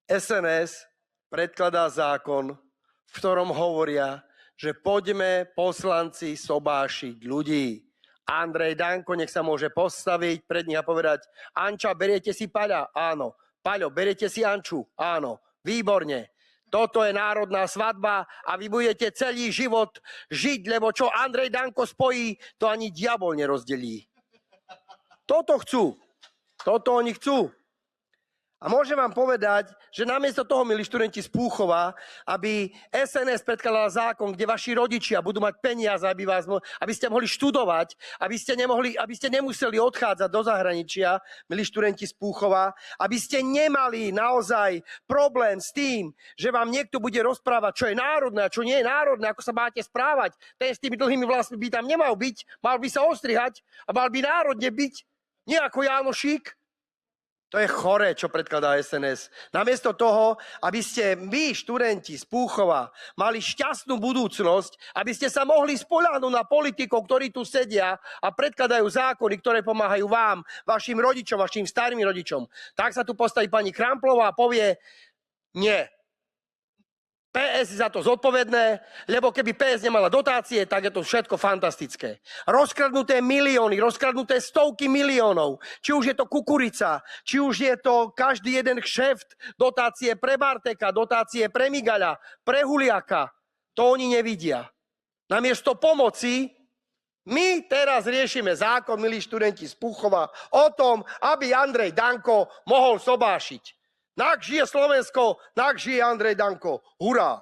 SNS predkladá zákon, v ktorom hovoria, že poďme poslanci sobášiť ľudí. Andrej Danko nech sa môže postaviť pred nich a povedať: Anča, beriete si Paľa? Áno. Paľo, beriete si Anču? Áno. Výborne. Toto je národná svadba a vy budete celý život žiť, lebo čo Andrej Danko spojí, to ani diabol nerozdelí. Toto chcú. Toto oni chcú. A môžem vám povedať, že namiesto toho, milí študenti z Púchova, aby SNS predkladala zákon, kde vaši rodičia budú mať peniaze, aby ste mohli študovať, aby ste nemuseli odchádzať do zahraničia, milí študenti z Púchova, aby ste nemali naozaj problém s tým, že vám niekto bude rozprávať, čo je národné a čo nie je národné, ako sa máte správať. Ten s tými dlhými vlasmi by tam nemal byť, mal by sa ostrihať a mal by národne byť, nie ako Jánošík. To je choré, čo predkladá SNS. Namiesto toho, aby ste vy, študenti z Púchova, mali šťastnú budúcnosť, aby ste sa mohli spoľahnúť na politikov, ktorí tu sedia a predkladajú zákony, ktoré pomáhajú vám, vašim rodičom, vašim starým rodičom. Tak sa tu postaví pani Kramplová a povie: nie. PS je za to zodpovedné, lebo keby PS nemala dotácie, tak je to všetko fantastické. Rozkradnuté milióny, rozkradnuté stovky miliónov. Či už je to Kukurica, či už je to každý jeden kšeft, dotácie pre Barteka, dotácie pre Migaľa, pre Huliaka. To oni nevidia. Namiesto pomoci my teraz riešime zákon, milí študenti z Púchova, o tom, aby Andrej Danko mohol sobášiť. Nak žije Slovensko, nak žije Andrej Danko. Hurá!